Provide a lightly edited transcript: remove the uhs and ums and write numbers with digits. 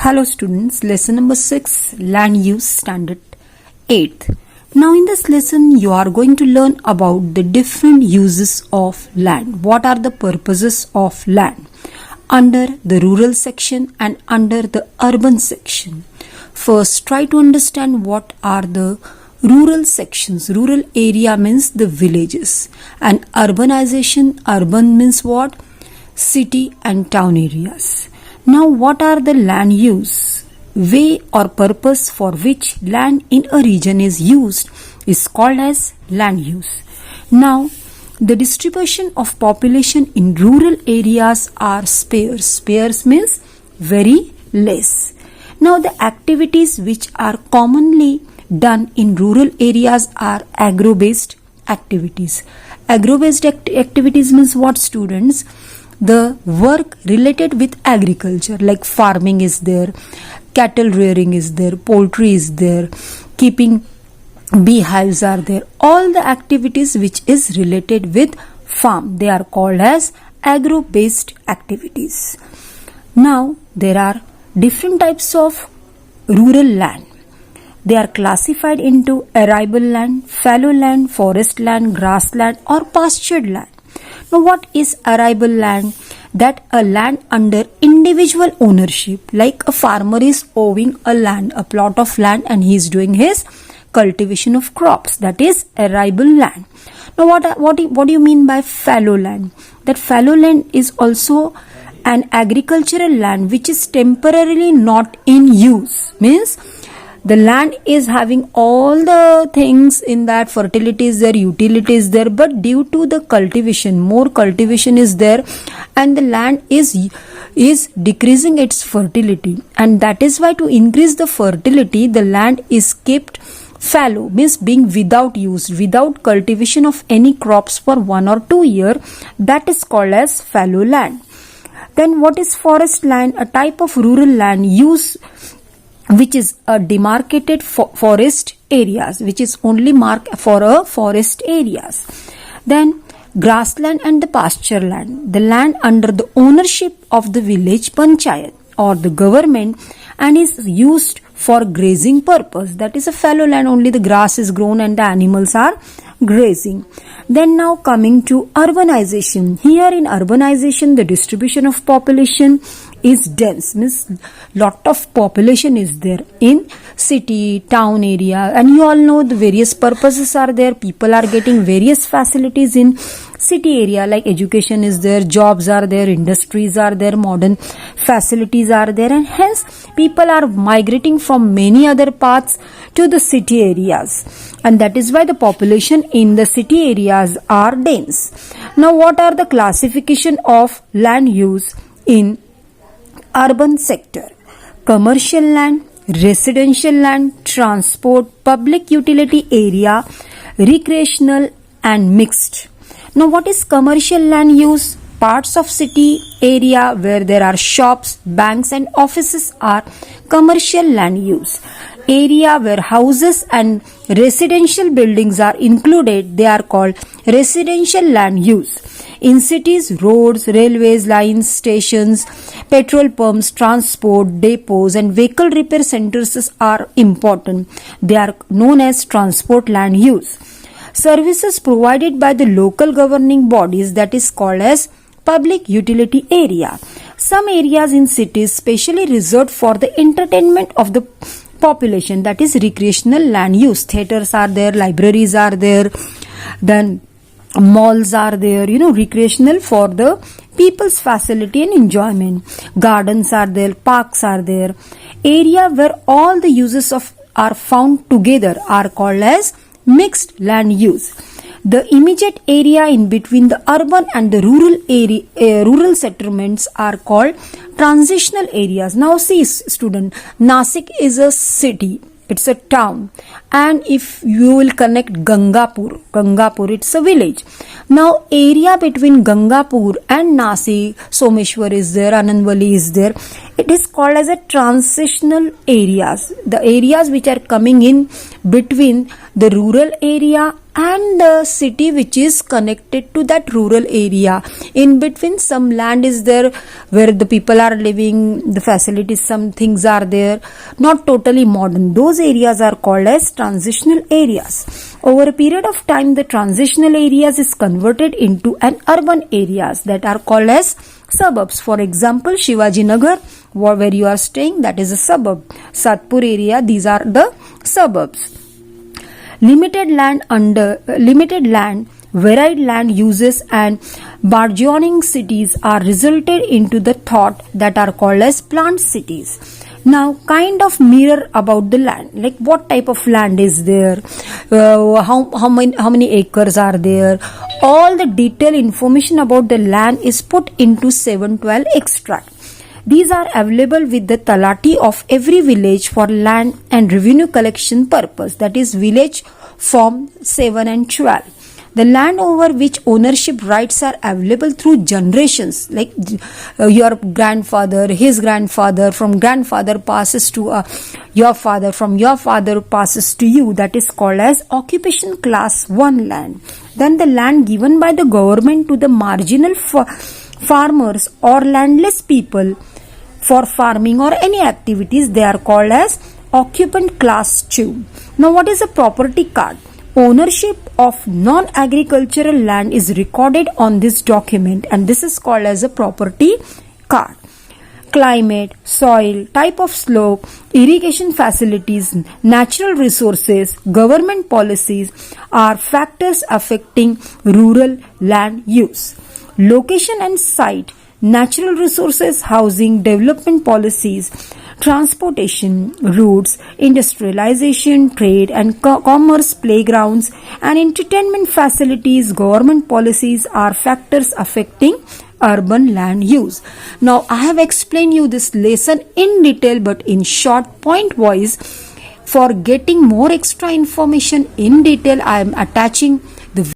Hello students, lesson number 6, land use standard 8th. Now in this lesson you are going to learn about the different uses of land. What are the purposes of land under the rural section and under the urban section. First, try to understand what are the rural sections. Rural area means the villages, and urbanization, urban means what? City and town areas. Now what are the land use? Way or purpose for which land in a region is used is called as land use. Now the distribution of population in rural areas are sparse. Sparse means very less. Now the activities which are commonly done in rural areas are agro-based activities. Agro-based activities means what, students? The work related with agriculture, like farming is there, cattle rearing is there, poultry is there, keeping beehives are there. All the activities which is related with farm, they are called as agro-based activities. Now there are different types of rural land. They are classified into arable land, fallow land, forest land, grassland or pastured land. Now what is arable land? That a land under individual ownership, like a farmer is owning a land, a plot of land, and he is doing his cultivation of crops. That is arable land. Now what do you mean by fallow land? That fallow land is also an agricultural land which is temporarily not in use. Means the land is having all the things in that, fertility is there, utility is there, but due to the cultivation, more cultivation is there and the land is decreasing its fertility, and that is why to increase the fertility the land is kept fallow, means being without use, without cultivation of any crops for 1 or 2 years. That is called as fallow land. Then what is forest land? A type of rural land use which is a demarcated forest areas, which is only marked for a forest areas. Then grassland and the pasture land, the land under the ownership of the village panchayat or the government and is used for grazing purpose. That is a fallow land, only the grass is grown and the animals are grazing. Then now coming to urbanization. Here in urbanization the distribution of population is dense, means lot of population is there in city, town area, and you all know the various purposes are there. People are getting various facilities in city area, like education is there, jobs are there, industries are there, modern facilities are there, and hence people are migrating from many other parts to the city areas, and that is why the population in the city areas are dense. Now what are the classification of land use in urban sector? Commercial land, residential land, transport, public utility area, recreational and mixed. Now what is commercial land use? Parts of city area where there are shops, banks and offices are commercial land use. Area where houses and residential buildings are included, they are called residential land use. In cities, roads, railways, lines, stations, petrol pumps, transport, depots and vehicle repair centers are important. They are known as transport land use. Services provided by the local governing bodies, that is called as public utility area. Some areas in cities specially reserved for the entertainment of the population, that is recreational land use. Theaters are there, libraries are there, then malls are there, recreational for the people's facility and enjoyment. Gardens are there, parks are there. Area where all the uses are found together are called as mixed land use. The immediate area in between the urban and the rural settlements are called transitional areas. Now see student, Nasik is a city, it's a town, and if you will connect Gangapur it's a village. Now area between Gangapur and Nasik, Someshwar is there, Anandwali is there, it is called as a transitional areas. The areas which are coming in between the rural area and the city which is connected to that rural area. In between, some land is there where the people are living, the facilities, some things are there, not totally modern. Those areas are called as transitional areas. Over a period of time, the transitional areas is converted into an urban areas that are called as suburbs. For example, Shivaji Nagar, where you are staying, that is a suburb. Satpur area, these are the suburbs. Limited land, varied land uses and burgeoning cities are resulted into the thought that are called as planned cities. Now, kind of mirror about the land, like what type of land is there, how many acres are there. All the detailed information about the land is put into 712 extract. These are available with the talati of every village for land and revenue collection purpose, that is village form 7 and 12. The land over which ownership rights are available through generations, like your grandfather, his grandfather, from grandfather passes to your father, from your father passes to you, that is called as occupation class 1 land. Then the land given by the government to the marginal farmers or landless people for farming or any activities, they are called as occupant class 2. Now, what is a property card? Ownership of non-agricultural land is recorded on this document, and this is called as a property card. Climate, soil, type of slope, irrigation facilities, natural resources, government policies are factors affecting rural land use. Location and site, natural resources, housing, development policies, transportation, routes, industrialization, trade and commerce, playgrounds and entertainment facilities, government policies are factors affecting urban land use. Now, I have explained you this lesson in detail, but in short, point wise. For getting more extra information in detail, I am attaching